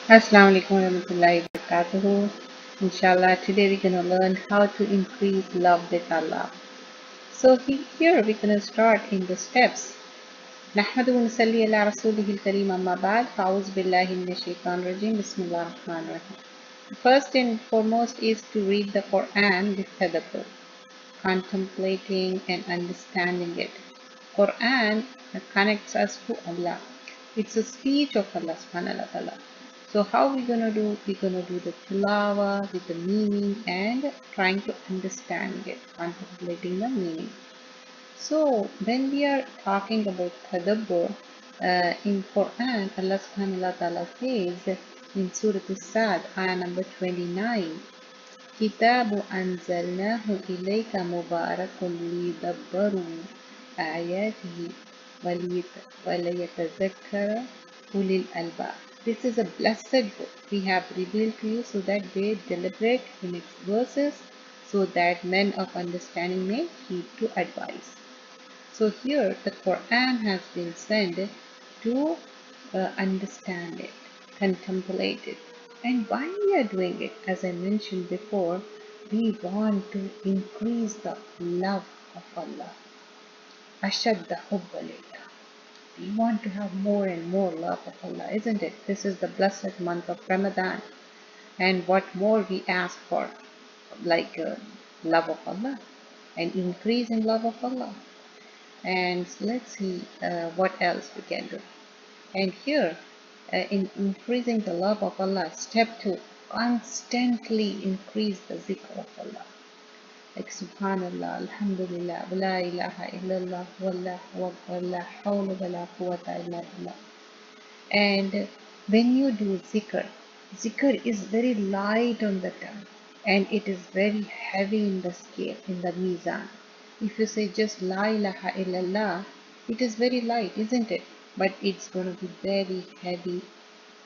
Assalamu alaikum warahmatullahi wabarakatuh. Inshallah, today we're going to learn how to increase love with Allah. So here we're going to start in the steps. نحمده ونصلي على رسوله الكريم أما بعد فأعوذ بالله من الشيطان الرجيم بسم الله الرحمن الرحيم. First and foremost is to read the Quran with tadabbur, contemplating and understanding it. Quran connects us to Allah. It's a speech of Allah subhanahu wa ta'ala. So how we gonna do? We're gonna do the tilawa with the meaning and trying to understand it, contemplating the meaning. So when we are talking about tadabbur in Quran, Allah subhanahu wa ta'ala says in Surah As-Sad, ayah number 29, كتاب أنزلناه إليك مبارك ليدبروا آياته وليتذكر أولي الألباب. This is a blessed book we have revealed to you so that they deliberate in its verses so that men of understanding may heed to advice. So here the Quran has been sent to understand it, contemplate it. And why we are doing it, as I mentioned before, we want to increase the love of Allah. Ashadda hubba lillah. We want to have more and more love of Allah, isn't it? This is the blessed month of Ramadan. And what more we ask for, like love of Allah, and increase in love of Allah. And let's see what else we can do. And here, in increasing the love of Allah, step 2, constantly increase the zikr of Allah. Like Subhanallah, Alhamdulillah, wa la ilaha illallah, wallahu akbar, la hawla wa la quwwata illa billah. And when you do zikr, zikr is very light on the tongue and it is very heavy in the scale, in the mizan. If you say just la ilaha illallah, it is very light, isn't it? But it's going to be very heavy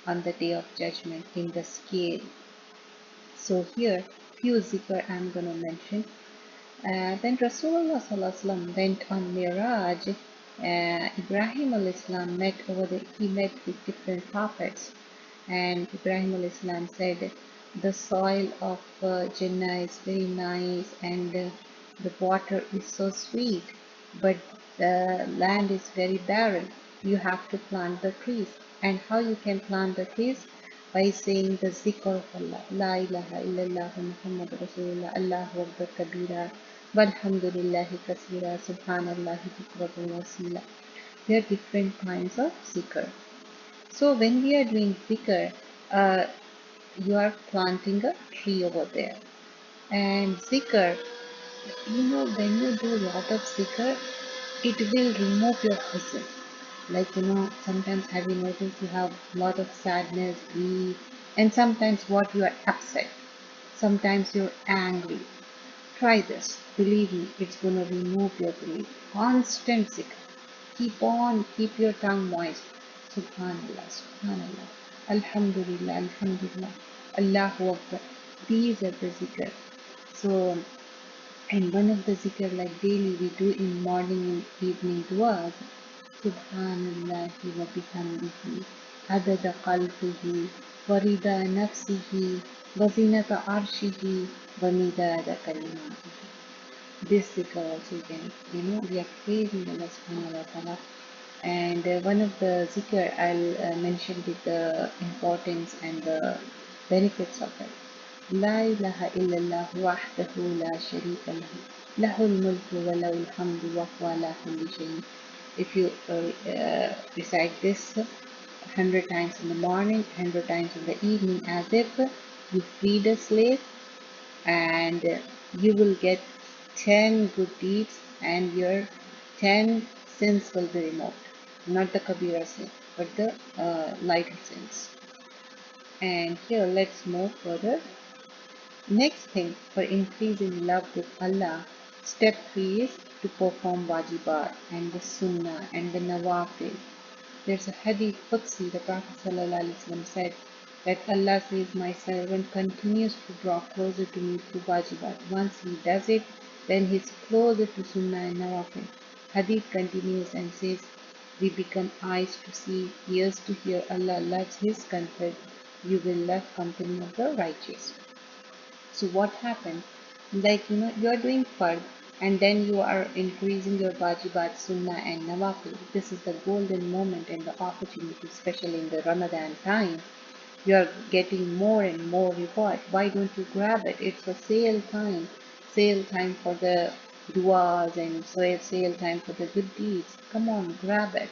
on the day of judgment in the scale. So here, few zikr I'm going to mention. When Rasulullah ﷺ went on Miraj, Ibrahim al-Islam he met with different prophets, and Ibrahim al-Islam said, the soil of Jannah is very nice and the water is so sweet, but the land is very barren. You have to plant the trees. And how you can plant the trees? By saying the zikr of Allah. La ilaha illallah Muhammad Rasulullah Allahu Akbar Kabira Walhamdulillahi Kasira Subhanallahi Bukratan Wasila. There are different kinds of zikr. So when we are doing zikr, you are planting a tree over there. And zikr, when you do a lot of zikr, it will remove your husn. Like, sometimes have you noticed you have a lot of sadness, grief, and sometimes what you are upset. Sometimes you're angry. Try this. Believe me, it's going to remove your grief. Constant zikr. Keep your tongue moist. Subhanallah, Subhanallah. Alhamdulillah, Alhamdulillah. Allahu Akbar. These are the zikr. So, and one of the zikr like daily we do in morning and evening duas. Subhanallahi wa bihamdihi. Adada qalbihi. Warida nafsihi. Wazinata arshihi. Wamidada kalimatihi. This zikr also again, we are praising Allah subhanahu wa ta'ala. And one of the zikr I'll mention with the importance and the benefits of it. لا إله إلا الله وحده لا شريك له له الملك وله الحمد وهو على كل شيء. If you recite this 100 times in the morning, 100 times in the evening, as if you freed a slave, and you will get 10 good deeds and your 10 sins will be removed. Not the Kabira sin, but the lighter sins. And here let's move further. Next thing, for increasing love with Allah, step 3 is to perform wajibat and the sunnah and the nawafil. There's a hadith Qudsi, the Prophet ﷺ said that Allah says, my servant continues to draw closer to me through wajibat. Once he does it, then he's closer to sunnah and nawafil. Hadith continues and says, we become eyes to see, ears to hear. Allah loves his comfort. you will love company of the righteous. So what happened? Like you are doing fard and then you are increasing your wajibat, sunnah and nawafil. This is the golden moment and the opportunity, especially in the Ramadan time. You are getting more and more reward. Why don't you grab it? It's a sale time for the duas and sale time for the good deeds. Come on, grab it.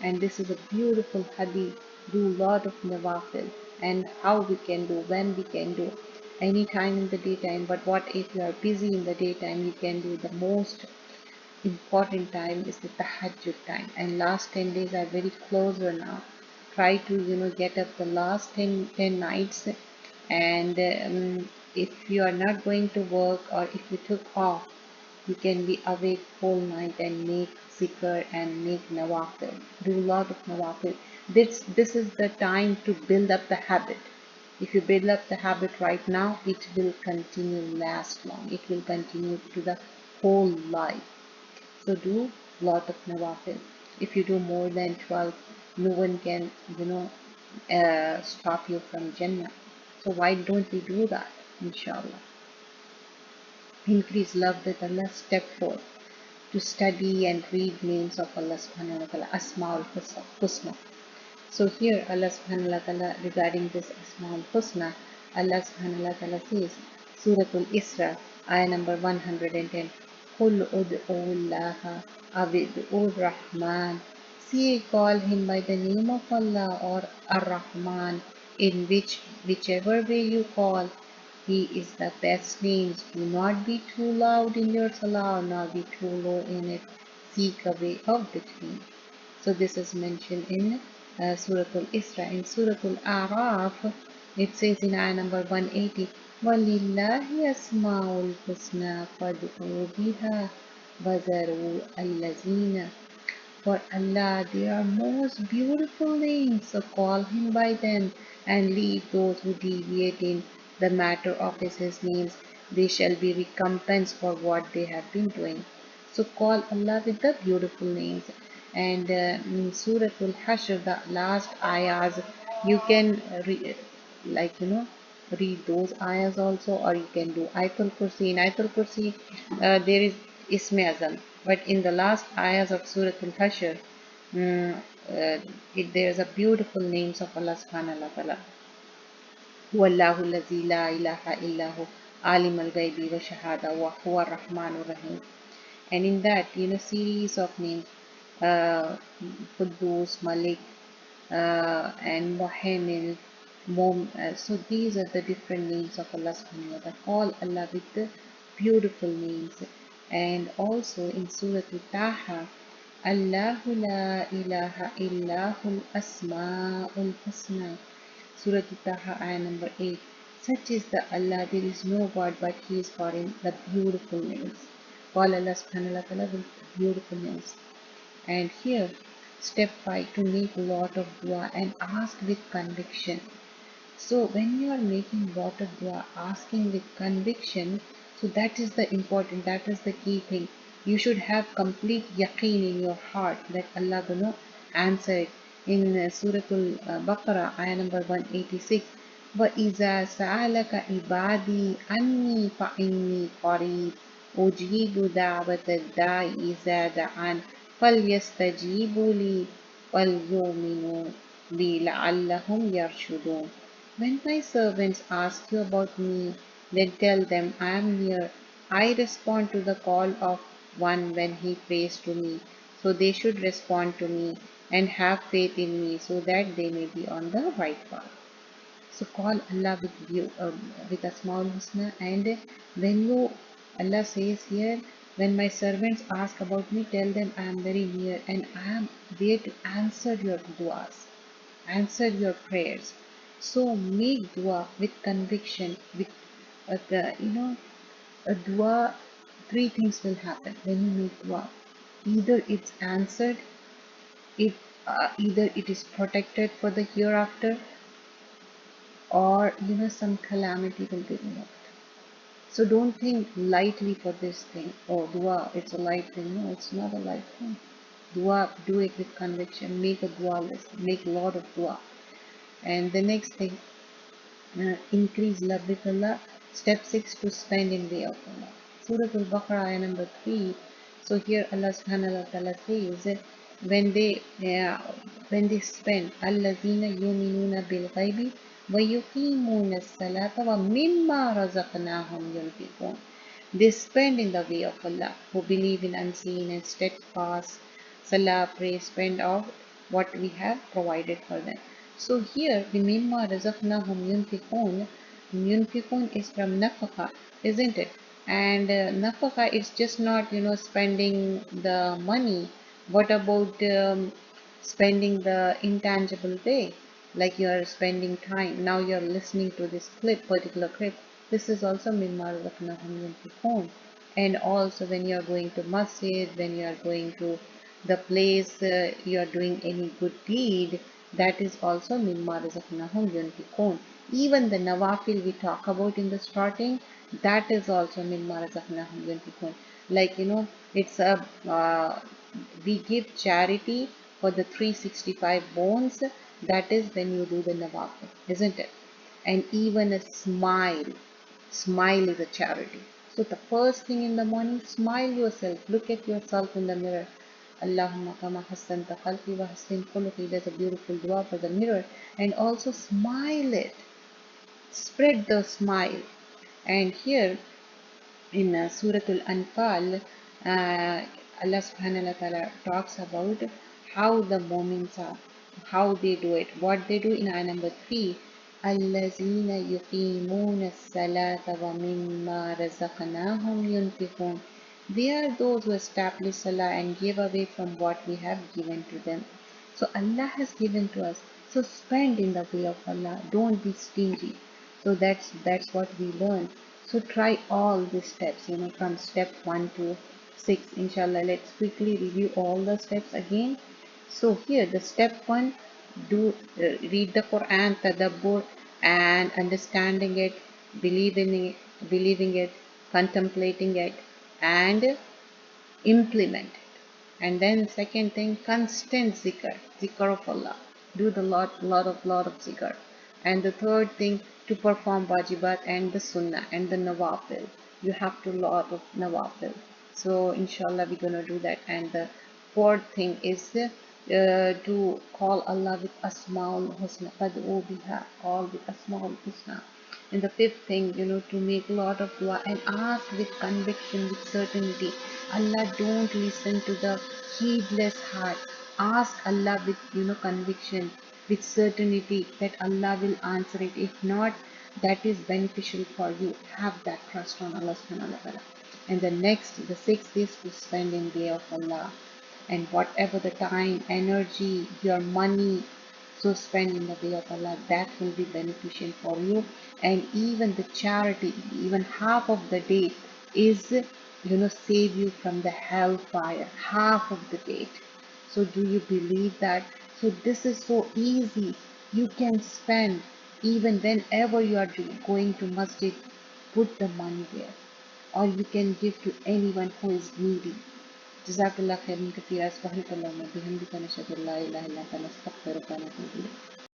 And this is a beautiful hadith. Do lot of nawafil and how we can do, when we can do, any time in the daytime. But what if you are busy in the daytime? You can do the most important time is the tahajjud time, and last 10 days are very closer now. Try to get up the last 10 nights, and if you are not going to work or if you took off, you can be awake whole night and make zikr and make nawafil. Do a lot of nawafil. This is the time to build up the habit. If you build up the habit right now, it will continue last long. It will continue to the whole life. So do lot of nawafil. If you do more than 12, no one can stop you from Jannah. So why don't we do that? Inshallah. Increase love with Allah. Step 4, to study and read names of Allah subhanahu wa ta'ala, Asma'ul Husna. So here Allah subhanahu wa ta'ala, regarding this Asma'ul Husna, Allah subhanahu wa ta'ala says, Suratul Isra, ayah number 110, Qul ud'u Allah aw Rahman. Say, call him by the name of Allah or Ar-Rahman, in whichever way you call. He is the best names. Do not be too loud in your salah, nor be too low in it. Seek a way of between. So this is mentioned in Surah Al-Isra. In Surah Al-A'raf, it says in ayah number 180, وَلِلَّهِ أَسْمَاءُ الْحُسْنَى فَادْعُوا بِهَا وَذَرُوا الَّذِينَ. For Allah, they are most beautiful names, so call him by them and leave those who deviate in the matter of his names. They shall be recompensed for what they have been doing. So call Allah with the beautiful names. And in Surah Al-Hashr, the last ayahs, you can read those ayahs also, or you can do Ayatul Kursi. In Ayatul Kursi, there is Isme Azam, but in the last ayahs of Surah Al-Hashr, there's a beautiful names of Allah subhanahu wa ta'ala. Wallahu allazi la ilaha illahu alim al-ghaibi wa shahada wa huwa ar-rahmanur rahim. And in that, series of names, Quddus, Malik, and Muhammad, so these are the different names of Allah subhanahu wa ta'ala. Call Allah with the beautiful names. And also in Surah Taha, Allahu la ilaha illahul asma'ul husna. Surah Taha, ayah number 8. Such is the Allah, there is no God but He is for Him, the beautiful names. Call Allah subhanahu wa ta'ala with beautiful names. And here, step 5, to make a lot of dua and ask with conviction. So when you are making lot of dua, asking with conviction, so that is the important, that is the key thing. You should have complete yaqeen in your heart that Allah gonna answer it. In Surah Al-Baqarah, ayah number 186, وَإِذَا سَأَلَكَ عِبَادِي أَنِّي فَإِنِّي قَرِيبٌ أُجِيبُ دَعْوَةَ الدَّاعِ إِذَا دَعَانِ فَلْيَسْتَجِيبُوا لِي وَلْيُؤْمِنُوا بِي لَعَلَّهُمْ يَرْشُدُونَ. When my servants ask you about me, then tell them, I am near. I respond to the call of one when he prays to me. So they should respond to me and have faith in me so that they may be on the right path. So call Allah with you, with Asmaul Husna, and when you, Allah says here, when my servants ask about me, tell them I am very near and I am there to answer your du'as, answer your prayers. So make dua with conviction, with a dua. Three things will happen when you make dua. Either it's answered, it either it is protected for the hereafter, or some calamity will be removed. So don't think lightly for this thing. Oh, dua, it's a light thing. No, it's not a light thing. Dua, do it with conviction. Make a dua list. Make a lot of dua. And the next thing, increase love with Allah. Step 6, to spend in way of Allah. Surah Al-Baqarah, ayah number 3. So here Allah subhanahu wa ta'ala says, when they uh, when they spend, allazina yuminuna bil ghaibi wa yuqimuna as-salata wa mimma razaqnahum yunfiqun. They spend in the way of Allah, who believe in unseen and steadfast. Salah, pray, spend of what we have provided for them. So here, Mimma razaqnahum yunfiqun, yunfiqun is from nafaka, isn't it? And nafaka is just not, spending the money. What about spending the intangible way? Like you are spending time. Now you are listening to this particular clip. This is also Mimma razaqnahum yunfiqun. And also when you are going to masjid, when you are going to the place you are doing any good deed, that is also mimma razaqnahum yunfiqun. Even the nawafil we talk about in the starting, that is also mimma razaqnahum yunfiqun. Like it's a we give charity for the 365 bones. That is when you do the nawafil, isn't it? And even a smile. Smile is a charity. So the first thing in the morning, smile yourself. Look at yourself in the mirror. Allahumma kama hassanta khalqi wa hassin khuluqi. There's a beautiful dua for the mirror. And also smile it. Spread the smile. And here in Surah Al-Anfal, Allah subhanahu wa ta'ala talks about how the moments are, how they do it, what they do in ayah number 3. الَّذِينَ يُقِيمُونَ الصَّلَاةَ وَمِمَّا رَزَقْنَاهُمْ يُنْفِقُونَ. They are those who establish salah and give away from what we have given to them. So Allah has given to us. So spend in the way of Allah. Don't be stingy. So that's what we learn. So try all these steps, from step 1 to 6. Inshallah, let's quickly review all the steps again. So here the step 1, do read the Quran, tadabbur, and understanding it, believing it, contemplating it, and implement it. And then second thing, constant zikr of Allah. Do the lot of zikr. And the third thing, to perform wajibat and the sunnah and the nawafil. You have to lot of nawafil. So inshallah we're gonna do that. And the fourth thing is to call Allah with Asmaul Husna. Fad'u biha, call with Asmaul Husna. And the fifth thing, to make a lot of dua and ask with conviction, with certainty. Allah don't listen to the heedless heart. Ask Allah with, conviction, with certainty that Allah will answer it. If not, that is beneficial for you. Have that trust on Allah subhanahu wa ta'ala. And the sixth is to spend in the way of Allah. And whatever the time, energy, your money, so spend in the way of Allah, that will be beneficial for you. And even the charity, even half of the day is, save you from the hellfire, half of the day. So do you believe that? So this is so easy. You can spend even whenever you are going to masjid, put the money there. Or you can give to anyone who is needy. جزاك الله خيرا كثيرا سبحانك اللهم وبحمدك نشهد ان لا اله الا انت نستغفرك ونتوب اليك